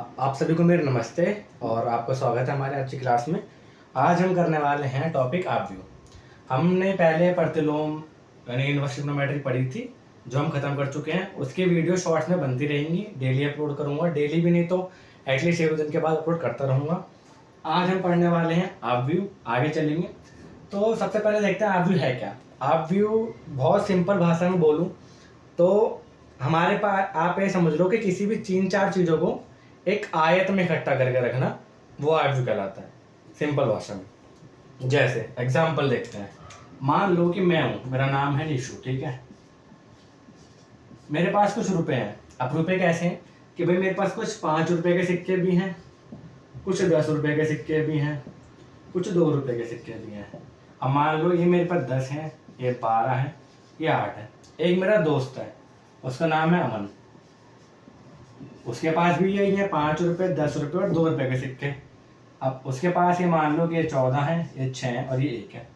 आप सभी को मेरे नमस्ते और आपका स्वागत है हमारे आज की क्लास में। आज हम करने वाले हैं टॉपिक आपव्यू। हमने पहले प्रतिलोम यानी इनवर्स ट्रिग्नोमेट्री पढ़ी थी, जो हम खत्म कर चुके हैं। उसकी वीडियो शॉर्ट्स में बनती रहेंगी, डेली अपलोड करूंगा, डेली भी नहीं तो एटलीस्ट 1 दिन के बाद अपलोड करता रहूँगा। आज हम पढ़ने वाले हैं आपव्यू, आगे चलेंगे। तो सबसे पहले देखते हैं आपव्यू है क्या। आपव्यू बहुत सिंपल भाषा में बोलूँ तो हमारे पास आप ये समझ लो कि किसी भी 3-4 चीज़ों को एक आयत में इकट्ठा करके रखना, वो आपव्यू कहलाता है सिंपल भाषा में। जैसे एग्जाम्पल देखते हैं। मान लो कि मैं हूँ, मेरा नाम है निशु, ठीक है। मेरे पास कुछ रुपए हैं। अब रुपए कैसे हैं कि भाई मेरे पास कुछ 5 रुपए के सिक्के भी हैं, कुछ 10 रुपए के सिक्के भी हैं, कुछ 2 रुपए के सिक्के भी हैं। अब मान लो ये मेरे पास 10 हैं, ये 12 है, ये 8 है। एक मेरा दोस्त है, उसका नाम है अमन। उसके पास भी यही है 5 रुपए, 10 रुपए और 2 रुपए के सिक्के। अब उसके पास ये मान लो कि ये 14 है, ये 6 है और ये 1 है।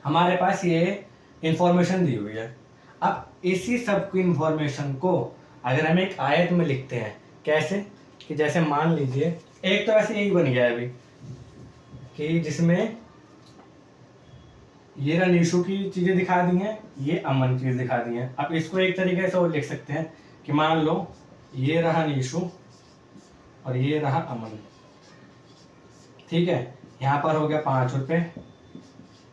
हमारे पास ये इंफॉर्मेशन दी हुई है। अब इसी सब की इंफॉर्मेशन को अगर हम एक आयत में लिखते हैं, कैसे कि जैसे मान लीजिए एक तो ऐसे यही बन गया है अभी कि जिसमें ये रहा निशु की चीजें दिखा दी हैं, ये अमन की दिखा दी हैं। अब इसको एक तरीके से और लिख सकते हैं कि मान लो ये रहा निशु और ये रहा अमन, ठीक है। यहाँ पर हो गया 5 रुपए,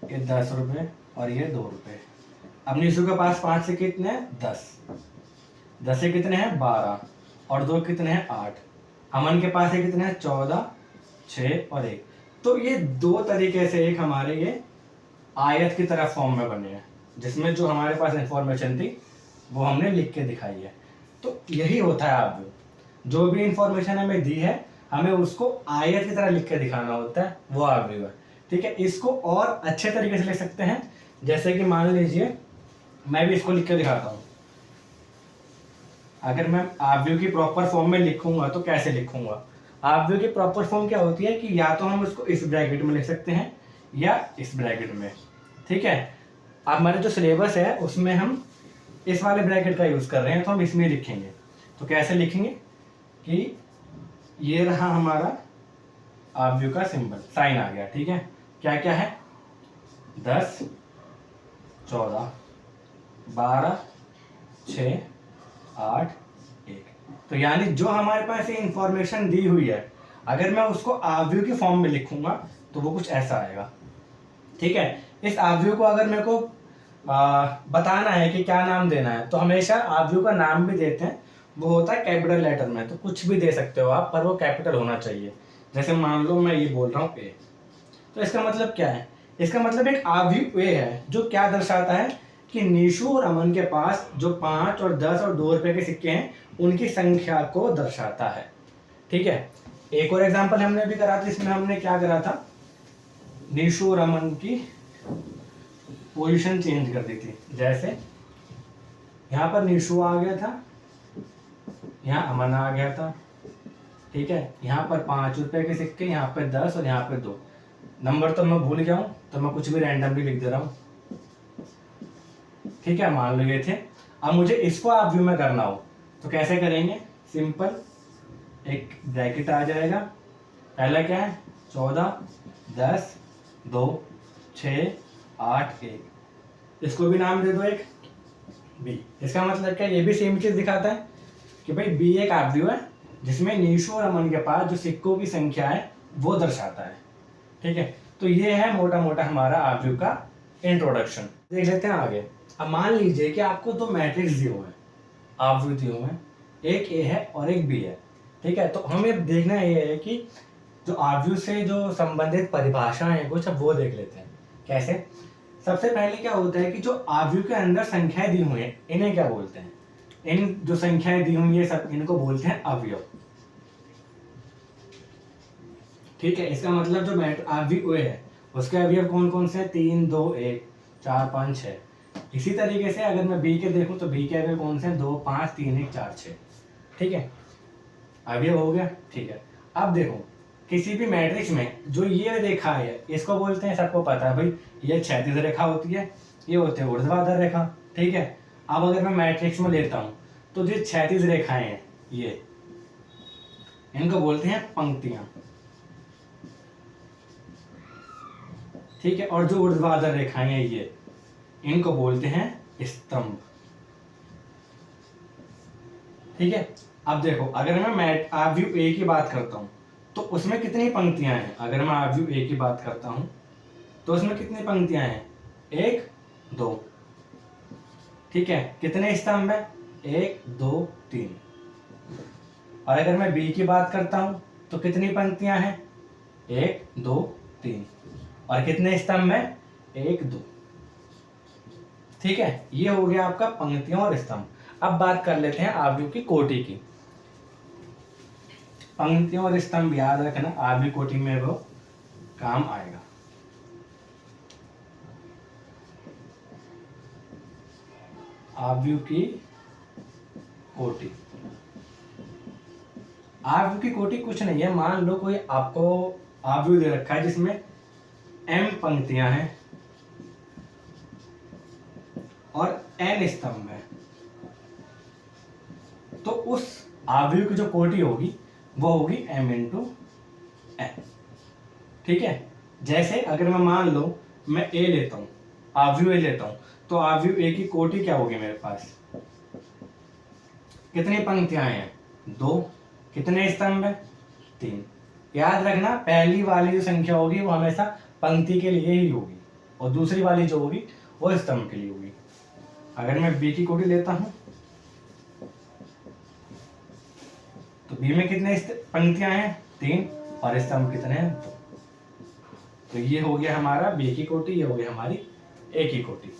ये 10 रुपए और ये 2 रुपए। अब निशु के पास 5 से कितने हैं? 10। 10 से कितने हैं? 12 और 2 कितने हैं? 8। अमन के पास है कितने हैं? 14, 6 और 1। तो ये 2 तरीके से एक हमारे ये आयत की तरह फॉर्म में बने हैं, जिसमें जो हमारे पास इंफॉर्मेशन थी वो हमने लिख के दिखाई है। तो यही होता है आपव्यू। जो भी इंफॉर्मेशन हमें दी है, हमें उसको आयत की तरह लिख के दिखाना होता है, वो आपव्यू है, ठीक है। इसको और अच्छे तरीके से लिख सकते हैं, जैसे कि मान लीजिए मैं भी इसको लिख के दिखाता हूँ। अगर मैं आपव्यू की प्रॉपर फॉर्म में लिखूंगा तो कैसे लिखूंगा? आपव्यू की प्रॉपर फॉर्म क्या होती है कि या तो हम उसको इस ब्रैकेट में लिख सकते हैं या इस ब्रैकेट में, ठीक है। अब हमारे जो सिलेबस है उसमें हम इस वाले ब्रैकेट का यूज कर रहे हैं, तो हम इसमें लिखेंगे। तो कैसे लिखेंगे कि ये रहा हमारा आपव्यू का सिंबल, साइन आ गया, ठीक है। क्या क्या है? 10, 14, 12, 6, 8, 1। तो यानी जो हमारे पास ये इंफॉर्मेशन दी हुई है, अगर मैं उसको आपव्यू की फॉर्म में लिखूंगा तो वो कुछ ऐसा आएगा, ठीक है। इस आपव्यू को अगर मेरे को बताना है कि क्या नाम देना है, तो हमेशा आपव्यू का नाम भी देते हैं, वो होता है कैपिटल लेटर में। तो कुछ भी दे सकते हो आप, पर वो कैपिटल होना चाहिए। जैसे मान लो मैं ये बोल रहा हूँ ए, तो इसका मतलब क्या है? इसका मतलब एक आपव्यू ए है जो क्या दर्शाता है कि निशु और अमन के पास जो 5 और 10 और 2 रुपए के सिक्के हैं, उनकी संख्या को दर्शाता है, ठीक है। एक और एग्जाम्पल हमने भी करा था, इसमें हमने क्या करा था, निशु और अमन की पोजीशन चेंज कर दी थी। जैसे यहाँ पर निशु आ गया था, यहाँ अमन आ गया था, ठीक है। यहाँ पर 5 रुपए के सिक्के, यहाँ पे 10 और यहाँ पे 2। नंबर तो मैं भूल गया हूँ, तो मैं कुछ भी रैंडमली लिख दे रहा हूँ, ठीक है। मान लो ये थे। अब मुझे इसको आप व्यू में करना हो तो कैसे करेंगे? सिंपल, एक ब्रैकेट आ जाएगा। पहला क्या है? 14, 10, 2, 6, 8, 1। इसको भी नाम दे दो एक बी। इसका मतलब क्या? ये भी सेम चीज दिखाता है कि भाई बी एक आपव्यू है जिसमें निशु और अमन के पास जो सिक्कों की संख्या है वो दर्शाता है, ठीक है। तो ये है मोटा मोटा हमारा आपव्यू का इंट्रोडक्शन। देख लेते हैं आगे। अब मान लीजिए कि आपको 2 मैट्रिक्स दिए हुए हैं, आपव्यू दिए हुए हैं, एक ए है और एक बी है, ठीक है। तो हमें देखना ये है कि जो आपव्यू से जो संबंधित परिभाषाएं हैं कुछ, अब वो देख लेते हैं। कैसे? सबसे पहले क्या होता है कि जो आपव्यू के अंदर संख्याएं दी हुई हैं, इन्हें क्या बोलते हैं? इन जो संख्याएं दी हुई है सब, इनको बोलते हैं अवयव, ठीक है। इसका मतलब जो आपव्यू ए है उसके अवयव कौन कौन से? 3, 2, 1, 4, 5, 6। इसी तरीके से अगर मैं बी के देखूं तो बी के अवयव कौन से? 2, 5, 3, 1, 4, 6, ठीक है। अवयव हो गया, ठीक है। अब देखो किसी भी मैट्रिक्स में जो ये रेखा है इसको बोलते हैं, सबको पता है भाई, ये क्षैतिज रेखा होती है, ये होती है ऊर्ध्वाधर रेखा, ठीक है। अब अगर मैं मैट्रिक्स में लेता हूं तो जो क्षैतिज रेखाएं हैं इनको बोलते हैं पंक्तियां, ठीक है। और जो ऊर्ध्वाधर रेखाएं हैं ये, इनको बोलते हैं स्तंभ, ठीक है। अब देखो, अगर मैं मैट आव्यूह ए की बात करता हूं तो उसमें कितनी पंक्तियां हैं? अगर मैं आव्यूह ए की बात करता हूं तो उसमें कितनी पंक्तियां हैं? 1 2, ठीक है। कितने स्तंभ है? 1 2 3। और अगर मैं बी की बात करता हूं तो कितनी पंक्तियां हैं? 1 2 3। और कितने स्तंभ है? 1 2, ठीक है। ये हो गया आपका पंक्तियों और स्तंभ। अब बात कर लेते हैं आव्यूह की कोटि की। पंक्तियों और स्तंभ याद रखना, आव्यूह कोटि में वो काम आएगा। आव्यूह की कोटि, आव्यूह की कोटि कुछ नहीं है। मान लो कोई आपको आव्यूह दे रखा है जिसमें m पंक्तियां हैं और n स्तंभ है, तो उस आव्यूह की जो कोटि होगी वो होगी m इंटू n, ठीक है। जैसे अगर मैं मान लो मैं a लेता हूं, आव्यूह a लेता हूं, तो आव्यूह a की कोटि क्या होगी मेरे पास? कितनी पंक्तियां हैं? 2। कितने स्तंभ है? 3। याद रखना, पहली वाली जो संख्या होगी वो हमेशा पंक्ति के लिए ही होगी और दूसरी वाली जो होगी वो स्तंभ के लिए होगी। अगर मैं बी की कोटि लेता हूं तो बी में कितने पंक्तियां हैं? 3। और स्तंभ कितने हैं? 2। तो ये हो गया हमारा बी की कोटि, ये हो गई हमारी ए की कोटि।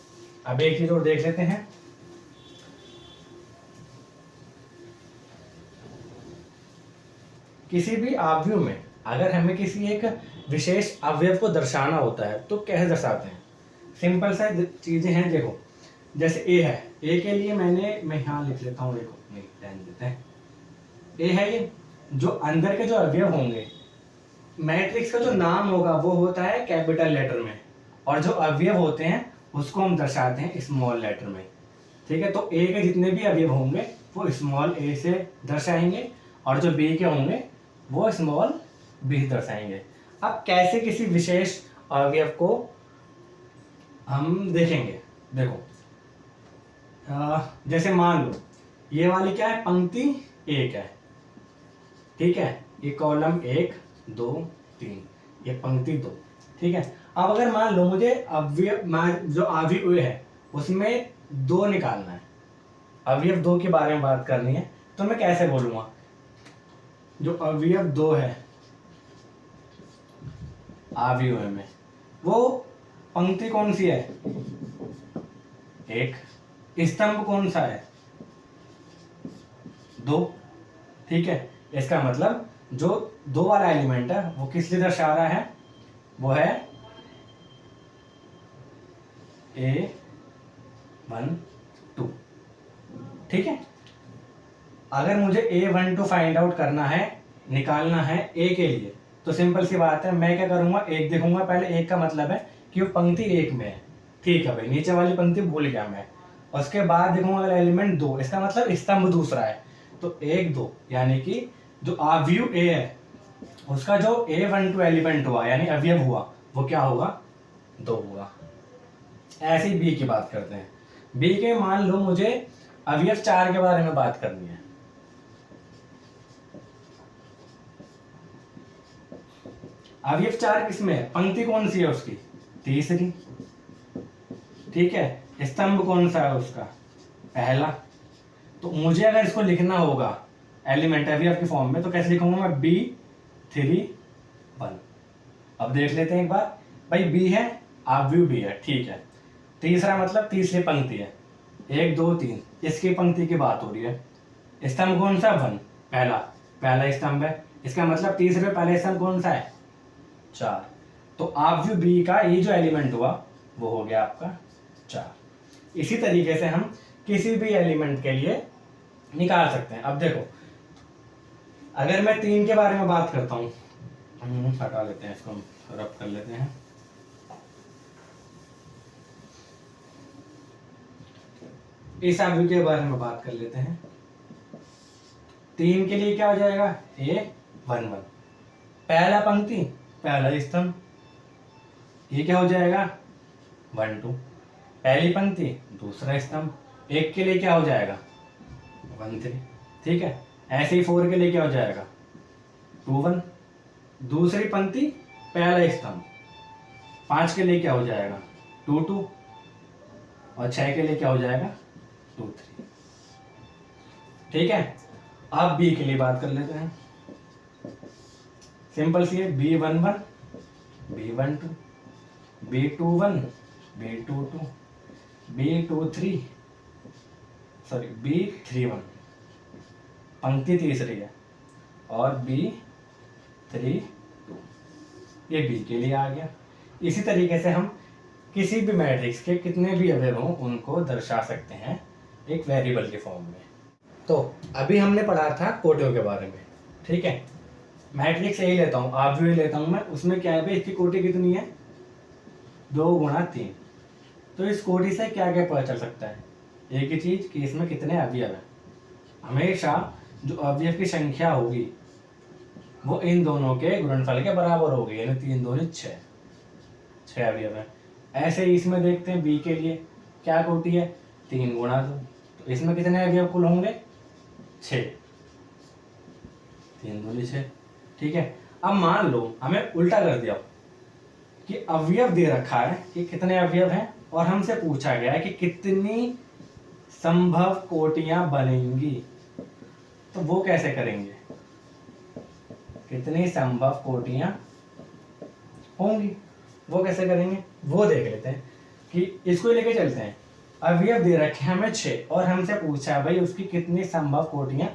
अब एक चीज और देख लेते हैं, किसी भी आव्यूह में अगर हमें किसी एक विशेष अवयव को दर्शाना होता है तो कैसे दर्शाते हैं? सिंपल सा चीजें हैं, देखो। जैसे ए है, ए के लिए मैं यहाँ लिख लेता हूँ, देखो नहीं ध्यान देते हैं। ए है ये, जो अंदर के जो अवयव होंगे, मैट्रिक्स का जो नाम होगा वो होता है कैपिटल लेटर में, और जो अवयव होते हैं उसको हम दर्शाते हैं स्मॉल लेटर में, ठीक है। तो ए के जितने भी अवयव होंगे वो स्मॉल ए से दर्शाएंगे और जो बी के होंगे वो स्मॉल बी दर्शाएंगे। अब कैसे किसी विशेष अवयव को हम देखेंगे, देखो जैसे मान लो ये वाली क्या है? पंक्ति 1 है, ठीक है। ये कॉलम 1 2 3, ये पंक्ति 2, ठीक है। अब अगर मान लो मुझे अवयव जो आव्यूह है उसमें 2 निकालना है, अवयव 2 के बारे में बात करनी है, तो मैं कैसे बोलूंगा? जो अवयव 2 है आव्यूह में, वो पंक्ति कौन सी है? 1। स्तंभ कौन सा है? 2, ठीक है। इसका मतलब जो 2 वाला एलिमेंट है वो किस लिए दर्शा रहा है? वो है A1 2, ठीक है। अगर मुझे A1 2 फाइंड आउट करना है, निकालना है A के लिए, तो सिंपल सी बात है, मैं क्या करूंगा? 1 देखूंगा पहले। 1 का मतलब है कि वो पंक्ति 1 में है, ठीक है भाई, नीचे वाली पंक्ति भूल गया मैं। उसके बाद देखूंगा अगर एलिमेंट 2, इसका मतलब स्तंभ दूसरा है, तो 1 2, यानी कि जो आव्यूह A है उसका जो A1 2 एलिमेंट हुआ यानी अवयव हुआ वो क्या होगा? 2 होगा। ऐसे ही बी की बात करते हैं। बी के मान लो मुझे अवयव 4 के बारे में बात करनी है, अवयव 4 किसमें है? पंक्ति कौन सी है उसकी? तीसरी, ठीक है। स्तंभ कौन सा है उसका? पहला। तो मुझे अगर इसको लिखना होगा एलिमेंट अवयव की फॉर्म में तो कैसे लिखूंगा मैं? B3 1। अब देख लेते हैं एक बार, भाई बी है, आव्यूह भी है, ठीक है। तीसरा मतलब तीसरी पंक्ति है, 1 2 3, इसकी पंक्ति की बात हो रही है। स्तंभ कौन सा? 1, पहला स्तंभ है, इसका मतलब तीसरे पहले स्तंभ कौन सा है? 4। तो आव्यूह बी का ये जो एलिमेंट हुआ वो हो गया आपका 4। इसी तरीके से हम किसी भी एलिमेंट के लिए निकाल सकते हैं। अब देखो, अगर मैं 3 के बारे में बात करता हूं, हटा लेते हैं इसको, रब कर लेते हैं। इस आव्यूह के बारे में बात कर लेते हैं। 3 के लिए क्या हो जाएगा? A 1 1। पहला पंक्ति पहला स्तंभ, ये क्या हो जाएगा 1 2। पहली पंक्ति दूसरा स्तंभ, 1 के लिए क्या हो जाएगा 1 3। ठीक है, ऐसे ही 4 के लिए क्या हो जाएगा 2 1। दूसरी पंक्ति पहला स्तंभ, 5 के लिए क्या हो जाएगा 2 2, और 6 के लिए क्या हो जाएगा 2 3। ठीक है, अब बी के लिए बात कर लेते हैं। सिंपल सी है, B1 1, B1 2, B2 1, B2 2, B2 3, sorry B3 1, पंक्ति तीसरी है, और B3 2, ये बी के लिए आ गया। इसी तरीके से हम किसी भी मैट्रिक्स के कितने भी अवयव हों उनको दर्शा सकते हैं एक वेरिएबल के फॉर्म में। तो अभी हमने पढ़ा था कोटियों के बारे में। ठीक है, मैट्रिक्स यही लेता हूँ, आप भी लेता हूँ मैं, उसमें क्या है भाई, इसकी कोटि कितनी है 2 गुणा 3। तो इस कोटि से क्या क्या पता चल सकता है, एक ही चीज कि इसमें कितने अवयव हैं। हमेशा जो अवयव की संख्या होगी वो इन दोनों के गुणनफल के बराबर होगी, यानी 3 दूनी 6 अवयव है। ऐसे ही इसमें देखते हैं बी के लिए क्या कोटि है 3 गुणा 2, तो इसमें कितने अवयव कुल होंगे 6, 3 दूनी 6। ठीक है, अब मान लो हमें उल्टा कर दिया कि अवयव दे रखा है कि कितने अवयव हैं, और हमसे पूछा गया है कि कितनी संभव कोटियां बनेंगी। तो वो कैसे करेंगे, कितनी संभव कोटियां होंगी वो कैसे करेंगे, वो देख लेते हैं। कि इसको लेके चलते हैं, अवयव दे रखे हैं हमें 6 और हमसे पूछा भाई उसकी कितनी संभव कोटियां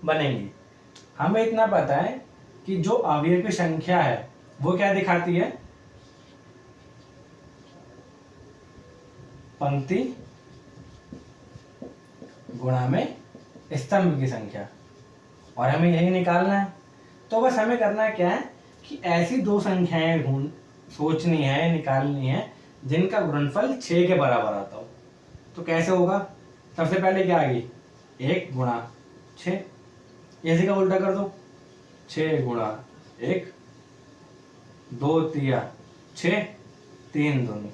बनेंगी। हमें इतना पता है कि जो अवयव की संख्या है वो क्या दिखाती है, पंक्ति गुणा में स्तंभ की संख्या, और हमें यही निकालना है। तो बस हमें करना क्या है कि ऐसी दो संख्याएं सोचनी है, निकालनी है जिनका गुणनफल 6 के बराबर आता हो। तो कैसे होगा, सबसे पहले क्या आएगी 1 गुणा 6, इसी का उल्टा कर दो 6 गुणा 1, 2 3 6, 3 दूनी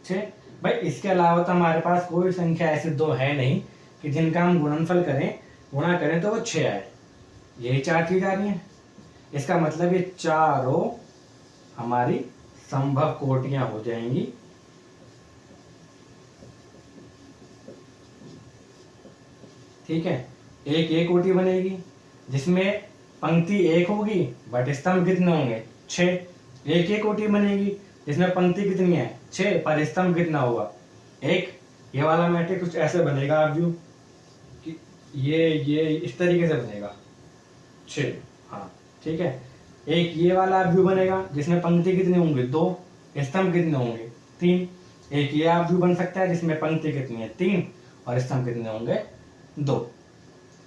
6। भाई इसके अलावा तो हमारे पास कोई संख्या ऐसी दो है नहीं कि जिनका हम गुणनफल करें, गुणा करें तो वो 6 आए। यही 4 चीज आ रही है, इसका मतलब ये चारों हमारी संभव कोटियां हो जाएंगी। ठीक है, एक कोटि बनेगी जिसमें पंक्ति 1 होगी बट स्तंभ कितने होंगे 6। एक कोटि बनेगी जिसमें पंक्ति कितनी है 6 पर स्तंभ कितना होगा 1। ये वाला मैट्रिक्स कुछ ऐसे बनेगा आप व्यू कि ये इस तरीके से बनेगा 6। हाँ ठीक है, एक ये वाला व्यू बनेगा जिसमें पंक्ति कितनी होंगी 2, स्तंभ कितने होंगे 3। एक ये आप व्यू बन सकता है जिसमें पंक्ति कितनी है 3 और स्तंभ कितने होंगे 2।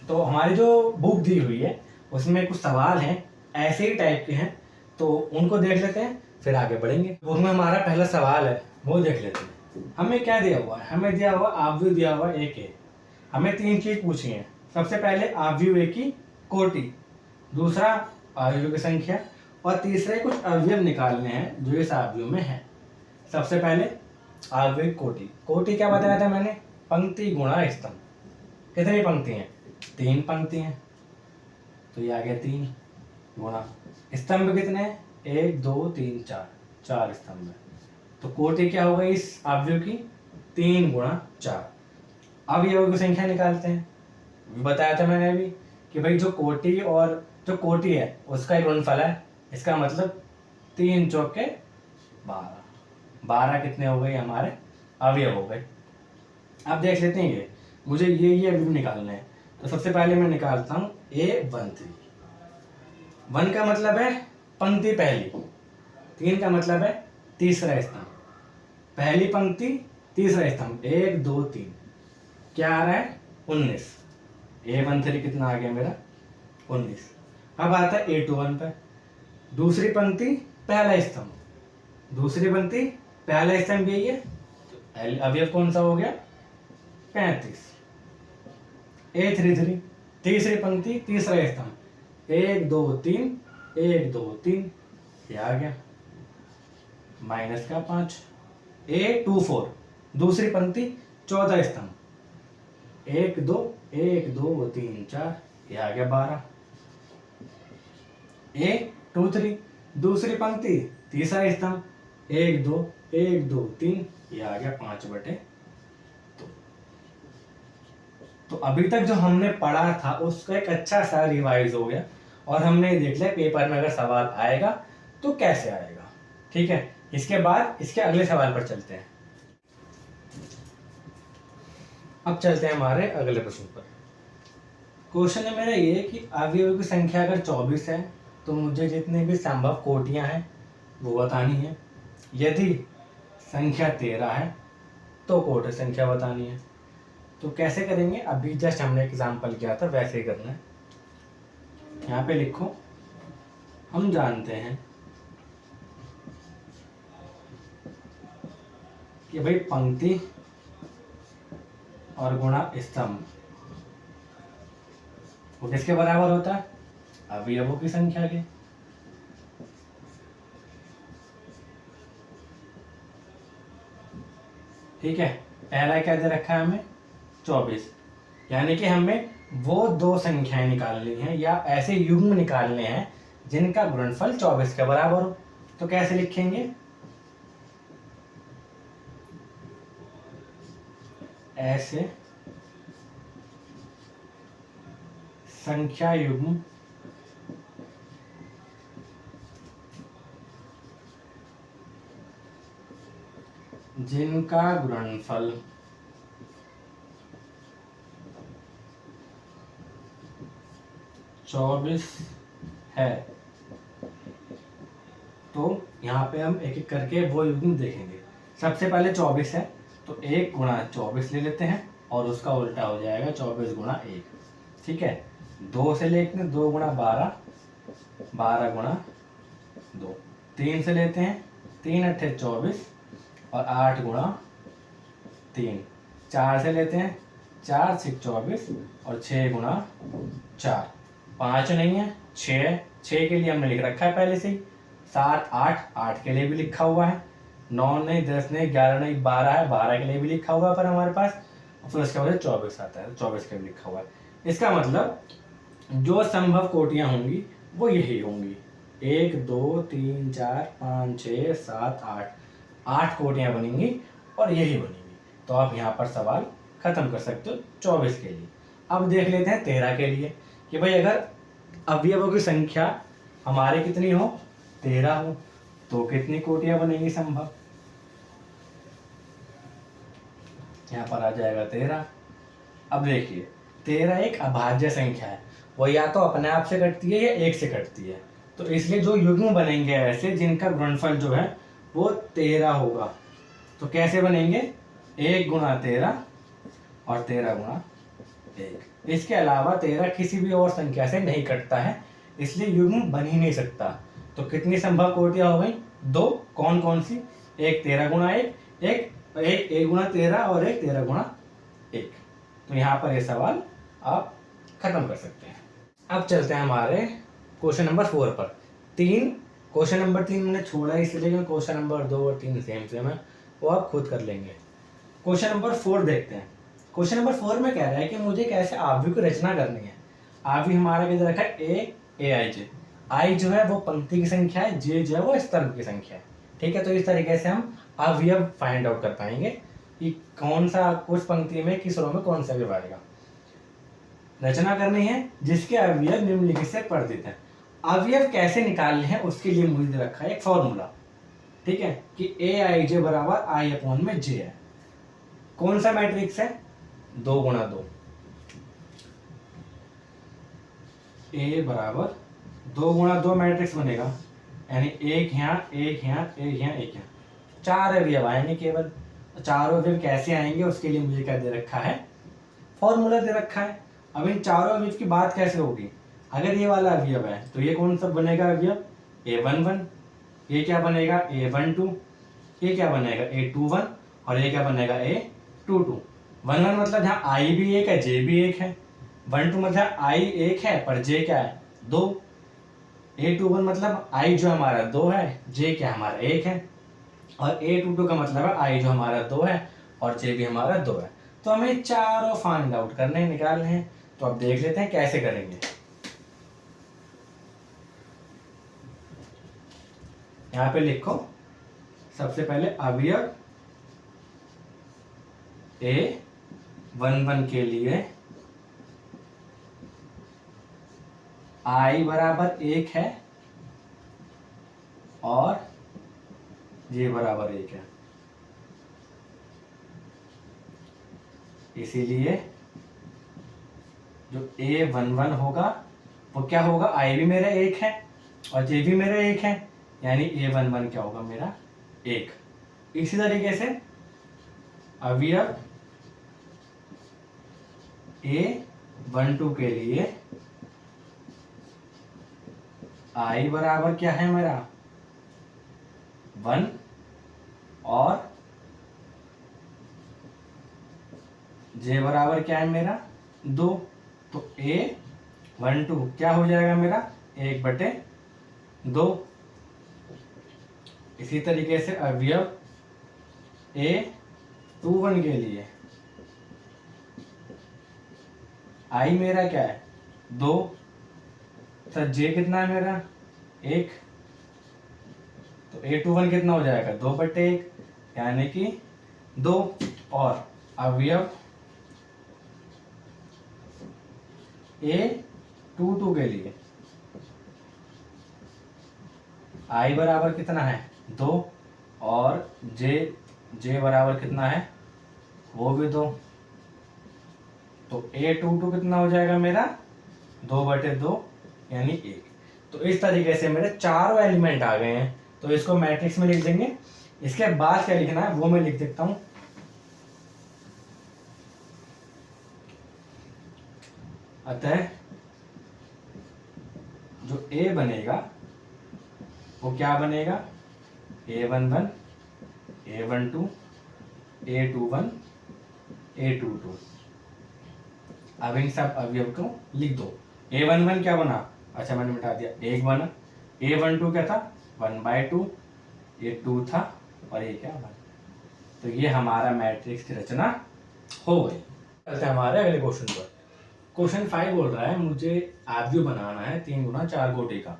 तो हमारी जो बुक दी हुई है उसमें कुछ सवाल हैं ऐसे ही टाइप के हैं, तो उनको देख लेते हैं फिर आगे बढ़ेंगे। बुक में हमारा पहला सवाल है वो देख लेते हैं। हमें क्या दिया हुआ है, हमें दिया हुआ आव्यूह दिया हुआ एक है। हमें 3 चीज पूछी है, सबसे पहले आव्यूह एक की कोटि, दूसरा आव्यूह की संख्या, और तीसरे कुछ अवयव निकालने हैं जो इस आव्यूह में है। सबसे पहले आव्यूह कोटि। कोटि क्या बताया था मैंने, पंक्ति गुणा स्तंभ। कितनी पंक्ति हैं 3 पंक्ति हैं, तो ये आ गया 3 गुणा स्तंभ कितने हैं 1 2 3 4 स्तंभ है। तो कोटि क्या होगा इस आव्यूह की 3 गुणा 4। अब ये संख्या निकालते हैं। बताया था मैंने अभी कि भाई जो कोटि और जो कोटि है उसका एक गुणनफल है, इसका मतलब 3 चौके 12 कितने हो गए हमारे अवयव हो गए। अब देख लेते हैं, ये मुझे ये अवयव निकालने हैं। तो सबसे पहले मैं निकालता हूँ A1 3। 1 का मतलब है पंक्ति पहली, 3 का मतलब है तीसरा स्तंभ। पहली पंक्ति तीसरा स्तंभ 1 2 3, क्या आ रहा है 19। A1 3 कितना आ गया मेरा 19। अब आता है A21 पे, दूसरी पंक्ति पहला स्तंभ, दूसरी पंक्ति पहला स्तंभ यही है, तो अवयव कौन सा हो गया 35। A33 तीसरी पंक्ति तीसरा स्तंभ, 1 2 3 1 2 3, ये आ गया माइनस का 5। A24 दूसरी पंक्ति 14 स्तंभ, 1 2 1 2 3 4, ये आ गया 12। A23 दूसरी पंक्ति तीसरा स्तंभ, 1 2 1 2 3, ये आ गया 5/2। तो अभी तक जो हमने पढ़ा था उसका एक अच्छा सा रिवाइज हो गया और हमने देख लिया पेपर में अगर सवाल आएगा तो कैसे आएगा। ठीक है, इसके बाद इसके अगले सवाल पर चलते हैं। अब चलते हैं हमारे अगले प्रश्न पर। क्वेश्चन है मेरा ये कि अवयवों की संख्या अगर 24 है तो मुझे जितने भी संभव कोटियां हैं वो बतानी है। यदि संख्या 13 है तो कोटि संख्या बतानी है। तो कैसे करेंगे, अभी जस्ट हमने एग्जाम्पल किया था वैसे ही करना है। यहाँ पे लिखो, हम जानते हैं कि भाई पंक्ति और गुणा स्तंभ वो किसके बराबर होता है, अवयवों की संख्या के। ठीक है, पहला क्या दे रखा है हमें 24, यानी कि हमें वो दो संख्याएं निकालनी है या ऐसे युग्म निकालने हैं जिनका गुणनफल 24 के बराबर हो। तो कैसे लिखेंगे, ऐसे संख्या युग्म जिनका गुणनफल 24 है। तो यहाँ पे हम एक एक करके वो युग्म देखेंगे। सबसे पहले 24 है तो 1 गुणा 24 ले लेते हैं और उसका उल्टा हो जाएगा 24 गुणा 1। ठीक है, 2 से लेते हैं 2 गुणा 12, 12 गुणा 2। 3 से लेते हैं 3 अट्ठे 24 और 8 गुणा 3। 4 से लेते हैं 4 6 24 और 6 गुणा 4। 5 नहीं है, 6 के लिए हमने लिख रखा है पहले से ही। 7 8 8 के लिए भी लिखा हुआ है। 9 नहीं 10 नहीं 11 नहीं 12 है, 12 के लिए भी लिखा हुआ है पर हमारे पास। फिर उसके बाद 24 आता है, 24 के लिए लिखा हुआ है। इसका मतलब जो संभव कोटियां होंगी वो यही होंगी, 1 2 3 4 5 6 7 8, 8 कोटियां बनेंगी और यही बनेंगी। तो आप यहाँ पर सवाल खत्म कर सकते हो 24 के लिए। अब देख लेते हैं 13 के लिए कि भाई अगर अवयवों की संख्या हमारे कितनी हो, 13 हो, तो कितनी कोटियां बनेंगी संभव। यहाँ पर आ जाएगा 13। अब देखिए 13 एक अभाज्य संख्या है, वो या तो अपने आप से कटती है या 1 से कटती है। तो इसलिए जो युग्म बनेंगे ऐसे जिनका गुणनफल जो है वो 13 होगा। तो कैसे बनेंगे, 1 गुणा 13 और 13 गुणा 1। इसके अलावा 13 किसी भी और संख्या से नहीं कटता है, इसलिए युग्म बन ही नहीं सकता। तो कितनी संभव कोटियां हो गई, 2। कौन कौन सी, एक 13 गुणा 1, एक गुणा 13 और एक 13 गुणा 1। तो यहाँ पर ये सवाल आप खत्म कर सकते हैं। अब चलते हैं हमारे क्वेश्चन नंबर 4 पर। क्वेश्चन नंबर 3 मैंने छोड़ा इसलिए क्वेश्चन नंबर 2 और 3 सेम है, वो आप खुद कर लेंगे। क्वेश्चन नंबर 4 देखते हैं। क्वेश्चन नंबर 4 में कह रहा है कि मुझे कैसे आवयव की रचना करनी है। आवयव हमारा किधर रखा है, ए आई जे। आई जो है वो पंक्ति की संख्या है, जे जो है वो स्तंभ की संख्या है। ठीक है, तो इस तरीके से हम अवयव फाइंड आउट कर पाएंगे कि कौन सा कुछ पंक्ति में किस रो में कौन सा अवयव आएगा। रचना करनी है जिसके अवयव निम्नलिखित से परिवर्तित हैं। अवयव कैसे निकालने हैं उसके लिए मुझे रखा है एक फॉर्मूला। ठीक है, कि ए आई जे बराबर आई अपॉन में जे है। कौन सा मैट्रिक्स है, 2 गुणा 2। ए बराबर 2 गुणा 2 मैट्रिक्स बनेगा, यानी एक यहाँ एक यहाँ एक यहाँ एक यहाँ, 4 अवयव आएंगे केवल। चारों अवयव कैसे आएंगे उसके लिए मुझे क्या दे रखा है, फॉर्मूला दे रखा है। अब इन चारों अवयव की बात कैसे होगी, अगर ये वाला अवयव है तो ये कौन सा बनेगा अवयव, A11। ये क्या बनेगा, A12। ये क्या बनेगा, A21। और ये क्या बनेगा, A22। 11 मतलब जहाँ आई भी एक है जे भी एक है, 12 मतलब आई एक है पर जे क्या है, 2, A21 मतलब I जो हमारा 2 है, J क्या हमारा 1 है, और A22 का मतलब है I जो हमारा 2 है और J भी हमारा 2 है। तो हमें चारों फाइंड आउट करने हैं, निकालने हैं। तो अब देख लेते हैं कैसे करेंगे। यहाँ पे लिखो सबसे पहले अवयव A11 के लिए I बराबर 1 है और J बराबर 1 है, इसीलिए जो A11 होगा वो क्या होगा, I भी मेरा 1 है और J भी मेरा 1 है, यानी A11 क्या होगा मेरा 1। इसी तरीके से अवयव A12 के लिए I बराबर क्या है मेरा 1 और J बराबर क्या है मेरा 2। तो A12 क्या हो जाएगा मेरा 1/2। इसी तरीके से अवयव A21 के लिए I मेरा क्या है 2, तो J कितना है मेरा 1, तो A21 कितना हो जाएगा 2/1, यानी कि 2। और अवयव A22 के लिए I बराबर कितना है 2 और J बराबर कितना है वो भी 2, तो A22 कितना हो जाएगा मेरा 2/2 यानी 1। तो इस तरीके से मेरे चारों एलिमेंट आ गए हैं, तो इसको मैट्रिक्स में लिख देंगे। इसके बाद क्या लिखना है वो मैं लिख देता हूं। अतः जो A बनेगा वो क्या बनेगा A11, A12, A21, A22। अब इन सब अवयव को लिख दो। A11 क्या बना, अच्छा मैंने मिटा दिया, 1 बना। A12 क्या था 1/2, ये 2 था और ये क्या 1। तो ये हमारा मैट्रिक्स की रचना हो गई। चलते हैं हमारे अगले क्वेश्चन पर। क्वेश्चन 5 बोल रहा है मुझे अवयव बनाना है 3 गुना 4 कोटि का,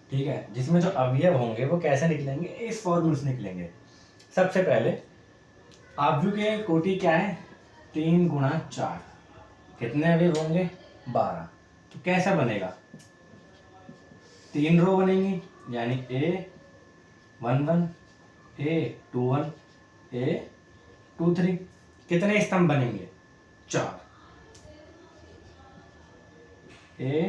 ठीक है, जिसमें जो अवयव होंगे वो कैसे निकलेंगे, इस फॉर्मूले से निकलेंगे। सबसे पहले अवयव के कोटि क्या है 3 गुना 4, कितने अवयव होंगे 12। तो कैसा बनेगा 3 रो बनेंगी, यानी A11, A21, A23। कितने स्तंभ बनेंगे 4, A12,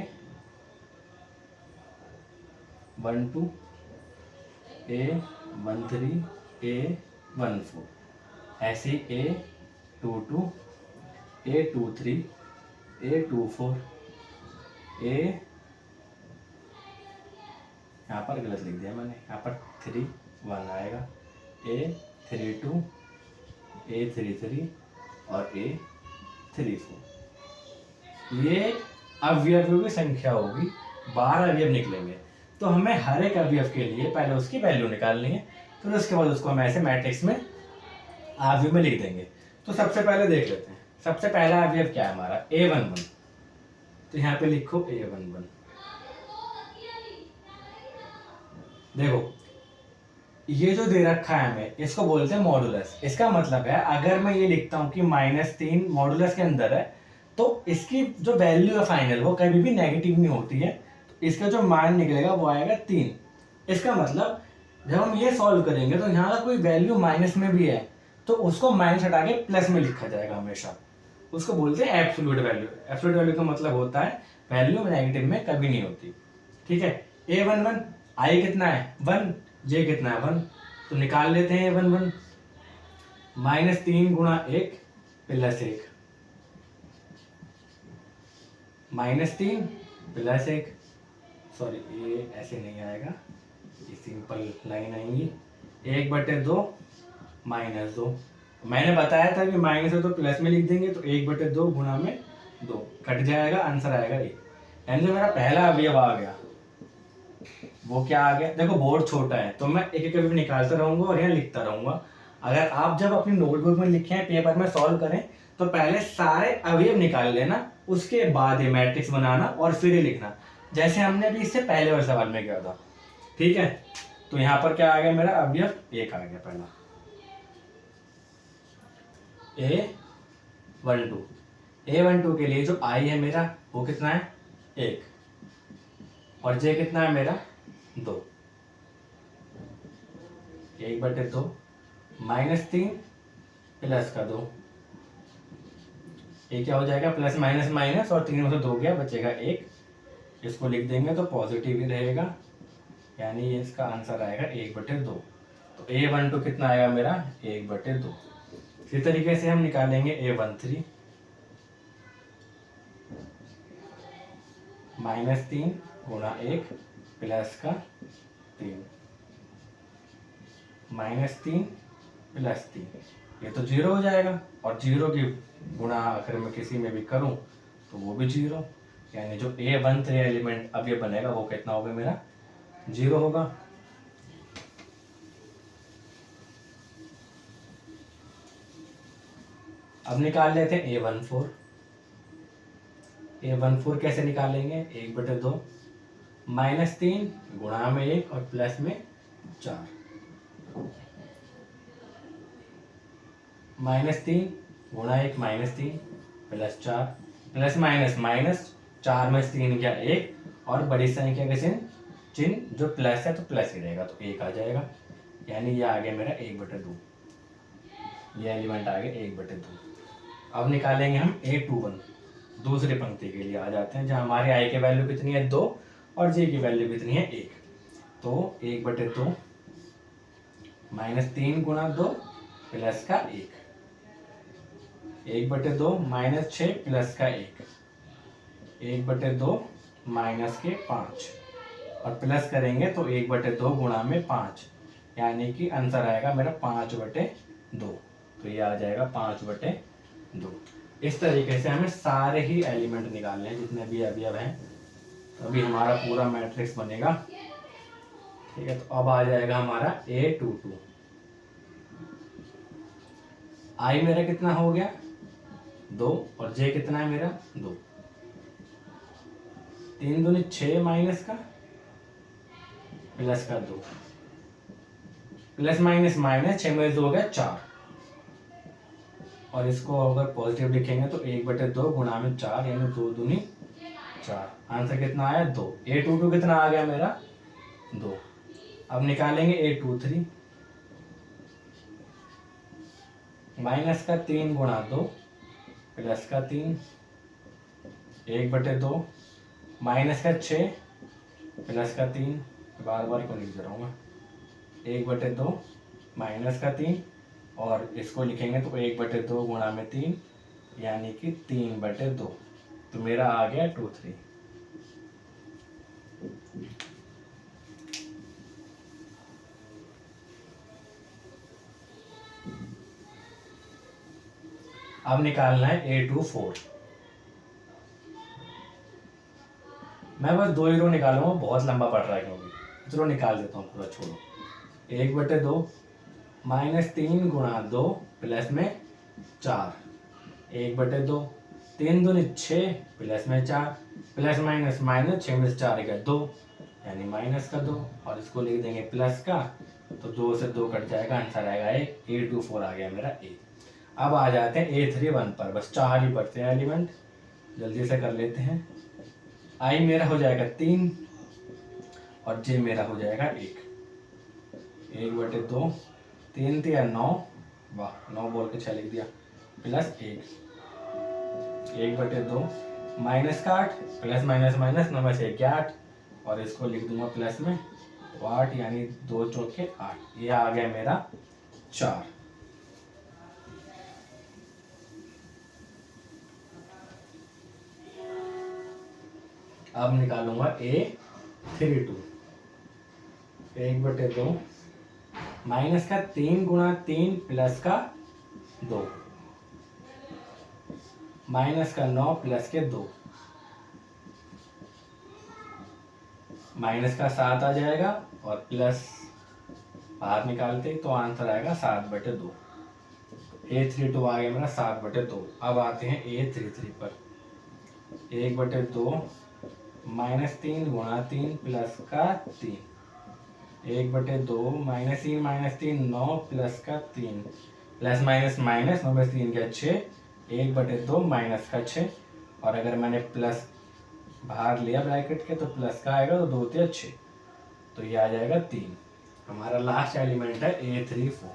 A13, A14, ऐसे A22, A23, A24, यहाँ पर गलत लिख दिया मैंने, यहाँ पर 31 आएगा, A32, A33 और A34। ये अवयवों की संख्या होगी, 12 अवयव निकलेंगे। तो हमें हर एक अवयव के लिए पहले उसकी वैल्यू निकालनी है, फिर उसके बाद उसको हम ऐसे मैट्रिक्स में अवयव में लिख देंगे। तो सबसे पहले देख लेते हैं, सबसे पहला अवयव क्या है हमारा A11। तो यहाँ पे लिखो A11। देखो ये जो दे रखा है हमें इसको बोलते हैं मॉडुलस। इसका मतलब है अगर मैं ये लिखता हूँ कि -3 मॉडुलस के अंदर है तो इसकी जो वैल्यू है फाइनल वो कभी भी नेगेटिव नहीं होती है, तो इसका जो मान निकलेगा वो आएगा 3। इसका मतलब जब हम ये सॉल्व करेंगे तो यहाँ का कोई वैल्यू माइनस में भी है तो उसको माइनस हटा के प्लस में लिखा जाएगा हमेशा, उसको बोलते हैं एब्सोल्यूट वैल्यू। एब्सोल्यूट वैल्यू का मतलब होता है वैल्यू नेगेटिव में कभी नहीं होती, ठीक है। A11 I कितना है 1, J कितना है 1, तो निकाल लेते हैं A11। -3 गुणा 1 प्लस 1, -3 प्लस 1, सॉरी ये ऐसे नहीं आएगा, ये सिंपल लाइन आएंगी, 1/2 -2। मैंने बताया था कि माइनस है तो प्लस में लिख देंगे, तो 1/2 गुणा में 2 कट जाएगा, आंसर आएगा ये। यानी जो मेरा पहला अवयव आ गया वो क्या आ गया। देखो बोर्ड छोटा है तो मैं एक एक अवयव निकालता रहूंगा और यहाँ लिखता रहूंगा। अगर आप जब अपनी नोटबुक में लिखें पेपर में सॉल्व करें तो पहले सारे अवयव निकाल लेना, उसके बाद ये मैट्रिक्स बनाना और फिर ये लिखना, जैसे हमने अभी इससे पहले वाले सवाल में किया था। ठीक है, तो यहाँ पर क्या आ गया मेरा अवयव एक आ गया पहला A12। A12 के लिए जो आई है मेरा वो कितना है 1 और जे कितना है मेरा 2। 1/2 -3 प्लस का 2, ये क्या हो जाएगा प्लस माइनस माइनस और 3 में से 2 गया बचेगा 1। इसको लिख देंगे तो पॉजिटिव ही रहेगा, यानी ये इसका आंसर आएगा 1/2। तो A12 कितना आएगा मेरा 1/2। इसी तरीके से हम निकालेंगे A13 -3 गुणा 1 प्लस का 3 -3 प्लस 3, ये तो 0 हो जाएगा और 0 की गुणा अगर मैं किसी में भी करूं तो वो भी 0, यानी जो A13 एलिमेंट अब ये बनेगा वो कितना होगा मेरा 0 होगा। अब निकाल लेते हैं A14। A14 कैसे निकालेंगे 1/2 -3 गुणा में 1 और प्लस में 4 -3 गुणा 1 -3 प्लस 4 प्लस माइनस माइनस 4 में 3 गया 1 और बड़ी संख्या के चिन्ह जो प्लस है तो प्लस ही रहेगा तो 1 आ जाएगा, यानी ये आ गया मेरा 1/2। ये एलिमेंट आ गया 1/2। अब निकालेंगे हम A21। दूसरी पंक्ति के लिए आ जाते हैं जहाँ हमारे आई की वैल्यू कितनी है 2 और जे की वैल्यू कितनी है 1। तो 1/2 -3 गुणा 2 प्लस का 1, 1/2 -6 प्लस का 1, 1/2 माइनस के 5 और प्लस करेंगे तो 1/2 गुणा में 5, यानी कि आंसर आएगा मेरा 5/2। तो ये आ जाएगा 5/2। इस तरीके से हमें सारे ही एलिमेंट निकालने हैं जितने भी अवयव हैं, तो अभी हमारा पूरा मैट्रिक्स बनेगा। ठीक है, तो अब आ जाएगा हमारा A22। आई मेरा कितना हो गया 2 और जे कितना है मेरा 2, 3 दूनी 6 माइनस का प्लस का 2 प्लस माइनस माइनस 6 में 2 हो गया 4 और इसको अगर पॉजिटिव लिखेंगे तो 1/2 गुणा में 4 यानी 2 दूनी 4। आंसर कितना आया 2। A22 कितना आ गया मेरा 2। अब निकालेंगे A23 माइनस का 3 गुणा 2 प्लस का 3, 1/2 माइनस का 6 प्लस का 3, बार बार को लिख दे रहा हूँ मैं, 1/2 माइनस का 3 और इसको लिखेंगे तो 1/2 गुणा में 3 यानी कि 3/2। तो मेरा आ गया 23। अब निकालना है A24। मैं बस 2 ही रो निकालूंगा, बहुत लंबा पड़ रहा है क्योंकि, चलो निकाल देता हूँ पूरा, छोड़ो। 1/2 -3 गुणा 2 प्लस में 4, 1/2 3 दूनी 6 प्लस में 4 प्लस माइनस माइनस 6 में से 4 गया 2 यानी माइनस का 2 और इसको लिख देंगे प्लस का, तो 2 से 2 कट जाएगा, आंसर आएगा A24 आ गया मेरा A। अब आ जाते हैं A31 पर, बस 4 ही बचते हैं एलिमेंट, जल्दी से कर लेते हैं। आई मेरा हो जाएगा 3 और जे मेरा हो जाएगा 1, 1/2 3 3 9, वाह 9 बोल के 6 लिख दिया, प्लस 1, 1/2 माइनस का 8 प्लस माइनस माइनस 9 में से 8 और इसको लिख दूंगा प्लस में 8 यानी 2 चौके 8। ये आ गया मेरा 4। अब निकालूंगा A32। 1/2 माइनस का 3 गुणा 3 प्लस का 2 माइनस का 9 प्लस के 2 माइनस का 7 आ जाएगा और प्लस बाहर निकालते तो आंसर आएगा 7/2। A32 आ गया मेरा 7/2। अब आते हैं A33 पर। 1/2 -3 गुणा 3 प्लस का 3। 1/2 -3 9 प्लस का 3 प्लस माइनस माइनस 9 में 3 का 6। 1/2 माइनस का 6 और अगर मैंने प्लस बाहर लिया ब्रैकेट के तो प्लस का आएगा तो 2 × 6 तो ये आ जाएगा 3। हमारा लास्ट एलिमेंट है A34।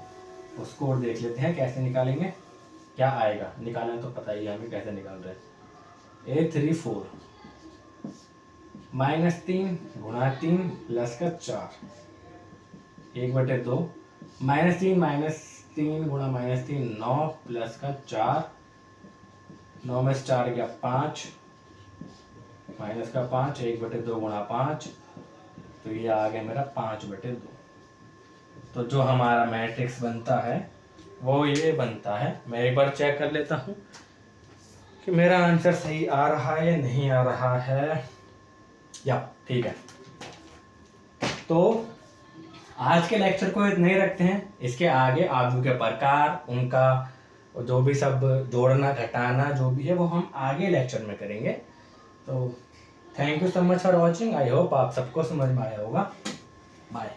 उसको और देख लेते हैं कैसे निकालेंगे, क्या आएगा। निकालना तो पता ही है हमें कैसे निकाल रहे हैं। A34 -3 गुणा 3 प्लस का 4। 1/2 -3 गुणा -3 9 प्लस का 4। 9 में से 4 गया 5 माइनस का 5। 1/2 गुणा 5 तो ये आ गया मेरा 5/2। तो जो हमारा मैट्रिक्स बनता है वो ये बनता है। मैं एक बार चेक कर लेता हूँ कि मेरा आंसर सही आ रहा है या नहीं आ रहा है। या ठीक है, तो आज के लेक्चर को इतना ही रखते हैं। इसके आगे आलू के प्रकार, उनका जो भी सब जोड़ना घटाना जो भी है वो हम आगे लेक्चर में करेंगे। तो thank you so much for watching. I hope आप सबको समझ में आया होगा। बाय।